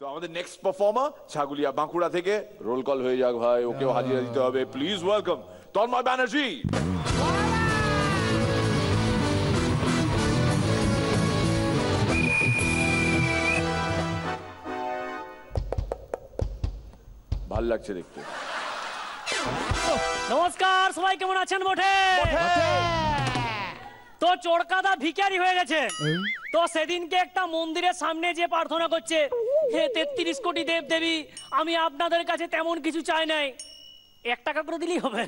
তো আমাদের next performer ছাগুলিয়া Bankura থেকে রোল কল হয়ে যাক ভাই, ওকেও হাজিরা দিতে হবে। Please welcome Tanmoy Banerjee. ভাল লাগছে দেখতে। নমস্কার সবাই, কেমন আছেন? বটে তো চোরকাদা ভিখারি হয়ে গেছে, তো সেদিনকে একটা মন্দিরের সামনে যে প্রার্থনা করছে, হে 33 কোটি দেব দেবী, আমি আপনাদের কাছে তেমন কিছু চাই নাই, 1 টাকা করে দিলেই হবে।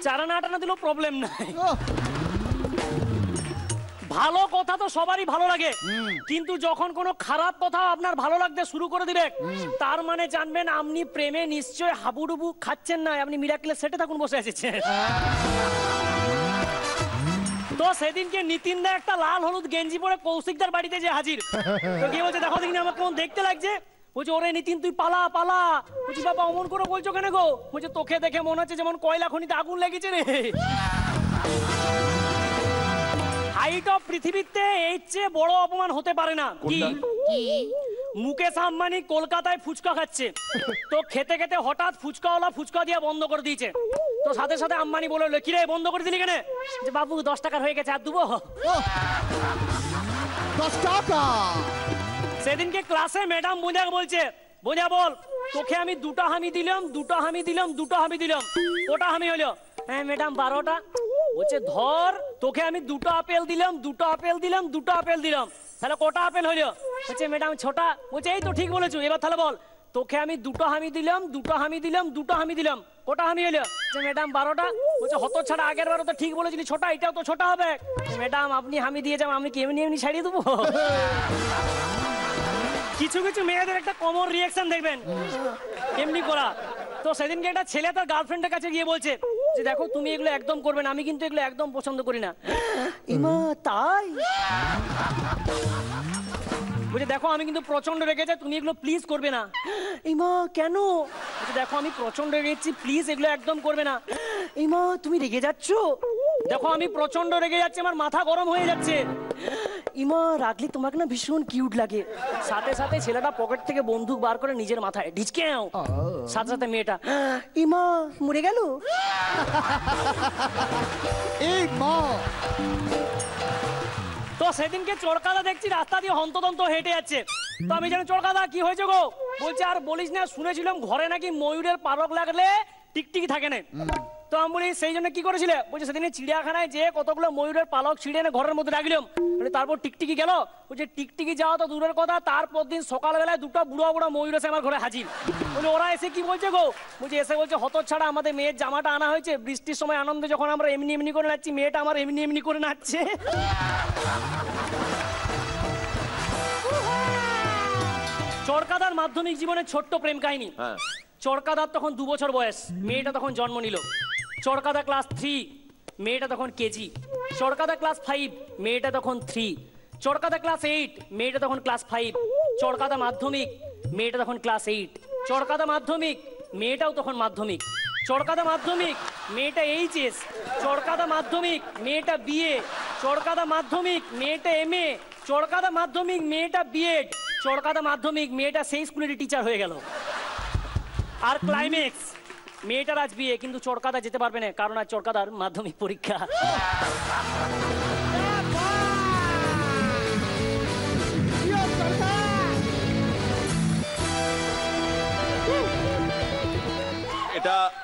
চারানা আটানা দিলেও প্রবলেম নাই। ভালো কথা তো সবারই ভালো লাগে, কিন্তু যখন কোনো খারাপ কথা আপনার ভালো লাগতে শুরু করে দিবে, তার মানে জানবেন আপনি প্রেমে নিশ্চয় হাবুডুবু খাচ্ছেন না, আপনি মিরাকেলের সেটে থাকুন বসে এসেছেন। তো সেদিনকে নিতিন দা একটা লাল হলুদ গেঞ্জি পরে কৌশিকদার বাড়িতে যে হাজির, তো গিয়ে বলছে দেখো দেখিনি আমার কেমন দেখতে লাগছে। বলছে ওরে নিতিন তুই পালা পালা। বলছি বাবা অমন করে বলছো কেন গো? বলছে তোকে দেখে মনে হচ্ছে যেমন কয়লা খনিতে আগুন লেগেছে রে। হাইট অফ পৃথিবীতে এর চেয়ে বড় অপমান হতে পারে না। কি? মুকেশ আম্বানি কলকাতায় ফুচকা খাচ্ছে, তো খেতে খেতে হঠাৎ ফুচকাওয়ালা ফুচকা দিয়া বন্ধ করে দিয়েছে। তো সাথে সাথে আম্বানি বলল কি রে বন্ধ করে দিলি কেন? যে বাবু 10 টাকার হয়ে গেছে, আর দেবো? 10 টাকা। সেদিনকে ক্লাসে ম্যাডাম বোঝা বলছে, বোঝা বল তোকে আমি 2টা হামি দিলাম, 2টা হামি দিলাম, 2টা হামি দিলাম, ওটা হামি হলো? হ্যাঁ ম্যাডাম 12টা। বলছে ধর তোকে আমি 2টা আপেল দিলাম, 2টা আপেল দিলাম, 2টা আপেল দিলাম, তাহলে কটা আপেল হলো? বলছে ম্যাডাম 6টা। বলছে এই তো ঠিক বলেছো, এবার তাহলে বল তোকে আমি 2টা হামি দিলাম, 2টা হামি দিলাম, 2টা হামি দিলাম, কটা হামি হলো? যে ম্যাডাম 12টা। বলছে হত ছাড়া আগের বারও তো ঠিক বলেছিলি 6টা, এটাও তো 6টা হবে। ম্যাডাম আপনি হামি দিয়ে যান, আমি কি এমনি এমনি ছাড়িয়ে দেবো? কিছু কিছু মেয়েদের একটা কমন রিঅ্যাকশন দেখবেন এমনি করা। তো সেদিনকে একটা ছেলে তার গার্লফ্রেন্ডের কাছে গিয়ে বলছে যে দেখো তুমি এগুলো একদম করবে না, আমি কিন্তু এগুলো একদম পছন্দ করি না। ইমা তাই? বলছে দেখো আমি কিন্তু প্রচন্ড রেগেছি, তুমি এগুলো প্লিজ করবে না। ইমা কেন? বলছে দেখো আমি প্রচন্ড রেগেছি, প্লিজ এগুলো একদম করবে না। ইমা তুমি রেগে যাচ্ছ? দেখো আমি প্রচন্ড রেগে যাচ্ছি, আমার মাথা গরম হয়ে যাচ্ছে। ইমা রাগলি তোমাকে না ভীষণ কিউট লাগে। সাথে সাথে ছেলেটা পকেট থেকে বন্দুক বার করে নিজের মাথায় ঢিচকেও। সাথে সাথে মেয়েটা ইমা মরে গেল। এই মা। তো সেদিনকে চোরকাদা দেখছি রাস্তা দিয়ে হন্তদন্ত হেঁটে যাচ্ছে, তো আমি জানি চোরকাদা কি হয়েছে গো? বলছে আর বলিস না, শুনেছিলাম ঘরে নাকি ময়ূরের পালক লাগলে টিকটিকি থাকে না। তো আমি বলি সেই জন্য কি করেছিলে? বলছে সেদিনে চিড়িয়াখানায় যে কতগুলো ময়ূরের পালক ছিঁড়ে এনে ঘরের মধ্যে রাখলাম, তারপর টিকটিকি গেল। বলছে টিকটিকি যাওয়া তো দূরের কথা, তারপর দিন সকালবেলায় 2টা বুড়ো বুড়ো ময়ূর এসে আমার ঘরে হাজির। বলে ওরা এসে কি বলছে গো? বলছে এসে বলছে হত ছাড়া আমাদের মেয়ের জামাটা আনা হয়েছে, বৃষ্টির সময় আনন্দে যখন আমরা এমনি এমনি করে নাচছি, মেয়েটা আমার এমনি এমনি করে নাচছে। চরকাদার মাধ্যমিক জীবনের ছোট্ট প্রেম কাহিনী। চরকাদার তখন 2 বছর বয়স, মেয়েটা তখন জন্ম নিল। চরকাদা ক্লাস 3, মেয়েটা তখন কেজি। চরকাদা ক্লাস 5, মেয়েটা তখন 3। চরকাদা ক্লাস 8, মেয়েটা তখন ক্লাস 5। চরকাদা মাধ্যমিক, মেয়েটা তখন ক্লাস 8। চরকাদা মাধ্যমিক, মেয়েটাও তখন মাধ্যমিক। চরকাদা মাধ্যমিক, মেয়েটা এইচএস। চরকাদা মাধ্যমিক, মেয়েটা বিএ। চরকাদা মাধ্যমিক, মেয়েটা এমএ। চরকাদা মাধ্যমিক, মেয়েটা বিএড। চরকাদা মাধ্যমিক, মেয়েটা সেই স্কুলের টিচার হয়ে গেল। আর ক্লাইম্যাক্স, মেয়েটার আজ বিয়ে, কিন্তু চরকাদা যেতে পারবে না, কারণ আজ চরকাদার মাধ্যমিক পরীক্ষা।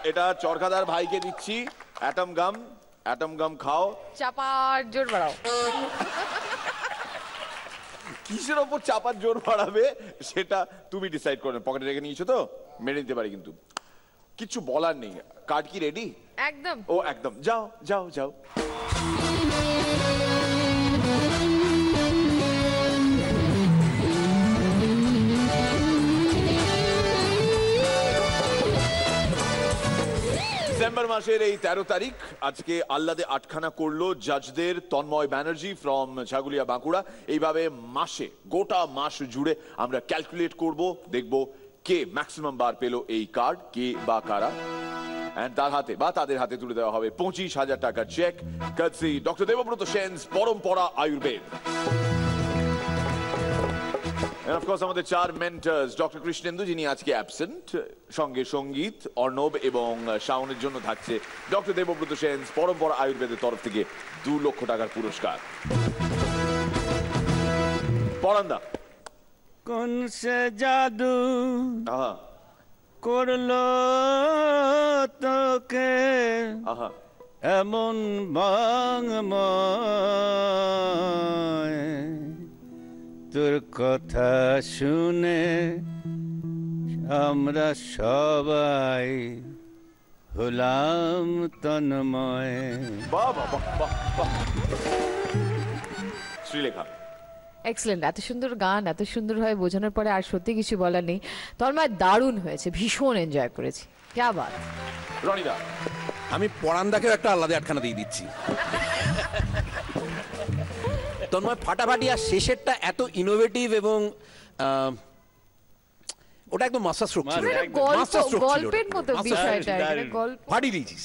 এটা চরকাদার ভাইকে দিচ্ছি অ্যাটম গাম। অ্যাটম গাম খাও, চাপার জোর বাড়াও। কিসের ওপর চাপার জোর বাড়াবে সেটা তুমি ডিসাইড করবে। পকেটে রেখে নিয়েছো তো, মেরে নিতে পারি, কিন্তু কিছু বলার নেই। কার্ড কি রেডি? একদম। ও একদম, যাও যাও যাও। ডিসেম্বর মাসের এই 13 তারিখ আজকে আহ্লাদে আটখানা করলো জাজদের তন্ময় ব্যানার্জি ফ্রম ছাগুলিয়া বাঁকুড়া। এইভাবে মাসে, গোটা মাস জুড়ে আমরা ক্যালকুলেট করব, দেখব কে ম্যাক্সিমাম বার পেলো এই কার্ড, কে বা কারা। তার হাতে বা তাদের হাতে তুলে দেওয়া হবে 25,000 টাকার চেক, কার্টসি ডক্টর দেবব্রত সেনস পরম্পরা আয়ুর্বেদ। And of course আমাদের চার মেন্টর্স ডক্টর কৃষ্ণেন্দু যিনি আজকে অ্যাবসেন্ট, সঙ্গে সঙ্গীত অর্ণব এবং শাওনের জন্য থাকছে ডক্টর দেবব্রত সেন পরম্পরা আয়ুর্বেদের তরফ থেকে 2 লক্ষ টাকার পুরস্কার। পরান্দা কোন সে জাদু আহা করলো তোকে আহা এমন বাংময়, তোর কথা শুনে আমরা সবাই হলাম তন্ময়। বাহ বাহ বাহ বাহ বাহ। শ্রীলেখা এক্সেলেন্ট, এত সুন্দর গান এত সুন্দরভাবে বোঝানোর পরে আর সত্যি কিছু বলার নেই। তন্ময় দারুণ হয়েছে, ভীষণ এনজয় করেছি, ক্যা বাত। রনিদা আমি পরান্দাকেও একটা আলাদা আটখানা দিয়ে দিচ্ছি। তন্ময় ফাটাফাটি, আর শেষেরটা এত ইনোভেটিভ এবং ওটা একদম মাস্টার স্ট্রোক ছিল। গল্পের মতো বিষয়টা, গল্প ফাটিয়ে দিয়েছিস।